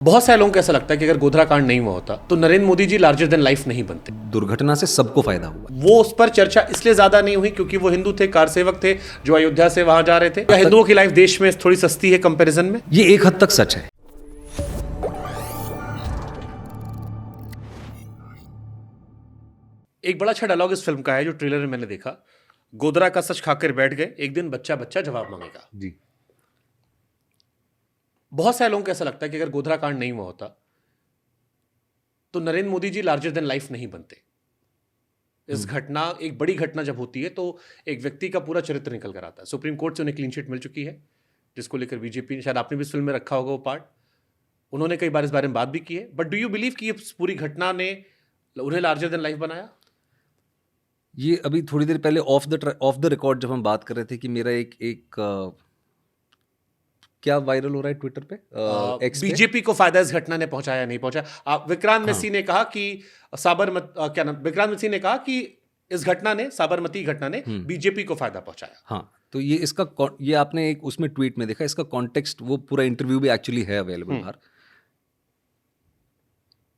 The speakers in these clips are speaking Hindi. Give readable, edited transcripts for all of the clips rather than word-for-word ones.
बहुत सारे लोगों को ऐसा लगता है कि अगर गोधरा कांड नहीं हुआ होता तो Narendra Modi ji larger than life नहीं बनते। दुर्घटना से सबको फायदा हुआ। वो उस पर चर्चा इसलिए ज्यादा नहीं हुई क्योंकि वो हिंदू थे, कार सेवक थे जो अयोध्या से वहां जा रहे थे। क्या हिंदुओं की लाइफ देश में थोड़ी सस्ती है कंपैरिजन में? ये एक हद तक सच है। एक बड़ा अच्छा डायलॉग इस फिल्म का है जो ट्रेलर में मैंने देखा। गोधरा का सच खाकर बैठ गए, एक दिन बच्चा बच्चा जवाब मांगेगा। जी। बहुत सारे लोगों को ऐसा लगता है कि अगर गोधरा कांड नहीं हुआ होता तो Narendra Modi ji larger than life नहीं बनते। इस घटना, एक बड़ी घटना जब होती है तो एक व्यक्ति का पूरा चरित्र निकल कर आता है। सुप्रीम कोर्ट से उन्हें क्लीन चिट मिल चुकी है जिसको लेकर बीजेपी ने, शायद आपने भी इस फिल्म में रखा होगा वो पार्ट, उन्होंने कई बार इस बारे में बात भी की है। बट डू यू बिलीव कि ये पूरी घटना ने उन्हें लार्जर देन लाइफ बनाया? ये अभी थोड़ी देर पहले ऑफ द रिकॉर्ड जब हम बात कर रहे थे कि मेरा एक क्या वायरल हो रहा है ट्विटर पे, एक्स पे, बीजेपी को फायदा इस घटना ने पहुंचाया नहीं पहुंचाया। विक्रांत मैसी ने कहा कि विक्रांत मैसी ने कहा कि इस घटना ने, साबरमती घटना ने बीजेपी को फायदा पहुंचाया। हाँ, तो ये आपने एक उसमें ट्वीट में देखा, इसका कॉन्टेक्स्ट वो पूरा इंटरव्यू भी एक्चुअली है अवेलेबल बाहर।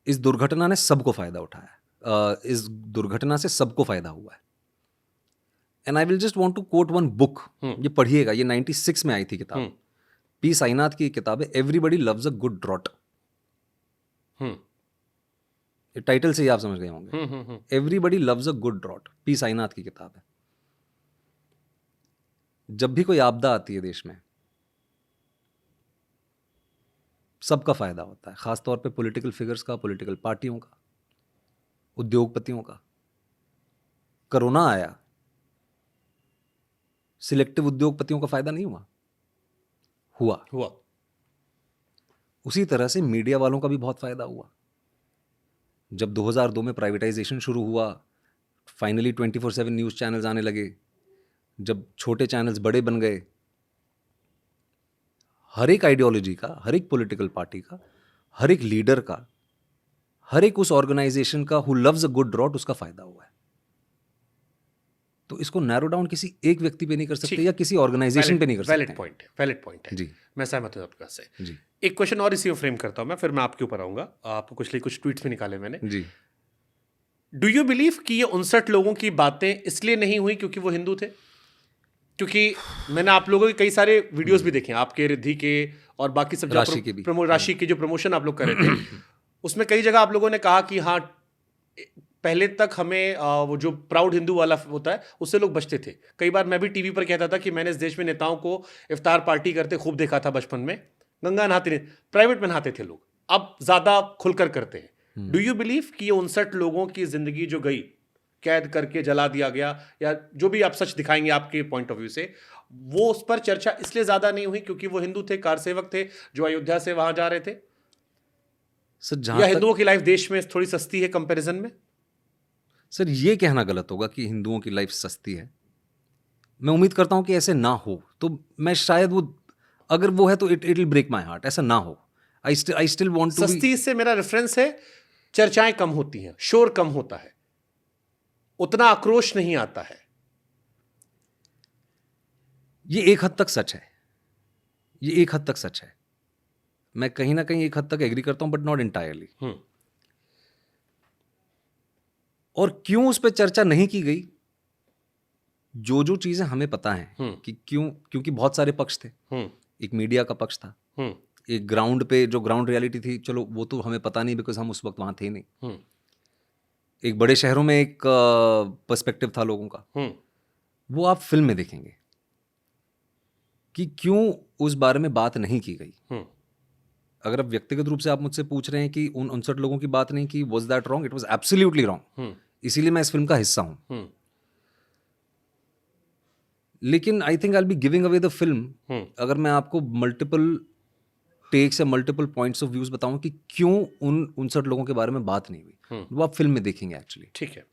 इस दुर्घटना ने सबको फायदा उठाया, इस दुर्घटना से सबको फायदा हुआ है। And I will just want to quote one book, ये पढ़िएगा, ये 96 में आई थी किताब, पी साईनाथ की किताब है, everybody loves a good drought. Title से ही आप समझ गए होंगे, everybody loves a good drought, P Sainath की किताब है। जब भी कोई आपदा आती है देश में, सबका फायदा होता है, खासतौर पे पॉलिटिकल फिगर्स का, पॉलिटिकल पार्टियों का, उद्योगपतियों का। कोरोना आया, सिलेक्टिव उद्योगपतियों का फायदा नहीं हुआ। उसी तरह से मीडिया वालों का भी बहुत फायदा हुआ। जब 2002 में प्राइवेटाइजेशन शुरू हुआ, फाइनली 24/7 न्यूज़ चैनल्स आने लगे, जब छोटे चैनल्स बड़े बन गए, हर एक आइडियोलॉजी का, हर एक पॉलिटिकल पार्टी का, हर एक लीडर का, हर एक उस ऑर्गेनाइजेशन का who loves a good drought, उसका फायदा हुआ है। तो इसको नैरो डाउन किसी एक व्यक्ति पे नहीं कर सकते या किसी ऑर्गेनाइजेशन पे नहीं कर सकते। वैलिड पॉइंट है जी, मैं सहमत हूं आपकी बात से। जी, एक क्वेश्चन और इसी में फ्रेम करता हूं मैं, फिर मैं आपके ऊपर आऊंगा। आपको कुछ ट्वीट्स भी निकाले मैंने। जी। डू यू बिलीव कि ये 59 लोगों की बातें इसलिए नहीं हुई क्योंकि वो हिंदू थे? क्योंकि मैंने आप लोगों के कई सारे वीडियोस भी देखे, आपके, रिद्धि के और बाकी सब, राशि के जो प्रमोशन आप लोग कर रहे थे, उसमें कई जगह आप लोगों ने कहा कि हाँ, पहले तक हमें वो जो प्राउड हिंदू वाला होता है उससे लोग बचते थे। कई बार मैं भी टीवी पर कहता था कि मैंने इस देश में नेताओं को इफ्तार पार्टी करते खूब देखा था बचपन में, गंगा नहाते नहीं, प्राइवेट में नहाते थे लोग, अब ज्यादा खुलकर करते हैं। डू यू बिलीव कि ये 59 लोगों की जिंदगी जो गई, कैद करके जला दिया गया, या जो भी आप सच दिखाएंगे आपके पॉइंट ऑफ व्यू से, वो उस पर चर्चा इसलिए ज्यादा नहीं हुई क्योंकि वो हिंदू थे, कार सेवक थे जो अयोध्या से वहां जा रहे थे? सर, या हिंदुओं की लाइफ देश में थोड़ी सस्ती है कंपैरिजन में? सर, ये कहना गलत होगा कि हिंदुओं की लाइफ सस्ती है। मैं उम्मीद करता हूं कि ऐसे ना हो, तो मैं शायद वो, अगर वो है तो it will break my heart, ऐसा ना हो। आई स्टिल वांट टू सस्ती से मेरा रेफरेंस है, चर्चाएं कम होती हैं, शोर कम होता है, उतना आक्रोश नहीं आता है। ये एक हद तक सच है, ये एक हद तक सच है। मैं कहीं ना कहीं एक हद तक एग्री करता हूं, बट नॉट एंटायरली। और क्यों उस पर चर्चा नहीं की गई? जो चीजें हमें पता है कि क्यों, क्योंकि बहुत सारे पक्ष थे। एक मीडिया का पक्ष था, एक ग्राउंड पे जो ग्राउंड रियलिटी थी, चलो वो तो हमें पता नहीं बिकॉज हम उस वक्त वहां थे नहीं। एक बड़े शहरों में एक पर्सपेक्टिव था लोगों का, वो आप फिल्म में देखेंगे कि क्यों उस बारे में बात नहीं की गई। अगर आप व्यक्तिगत रूप से आप मुझसे पूछ रहे हैं कि उन 59 लोगों की बात नहीं की, was that wrong? It was absolutely wrong. इसीलिए मैं इस फिल्म का हिस्सा हूं। लेकिन I think I will be giving away the film अगर मैं आपको मल्टीपल टेक्स या मल्टीपल पॉइंट्स ऑफ व्यूज बताऊं कि क्यों उन 59 लोगों के बारे में बात नहीं हुई। वो आप फिल्म में देखेंगे एक्चुअली। ठीक है।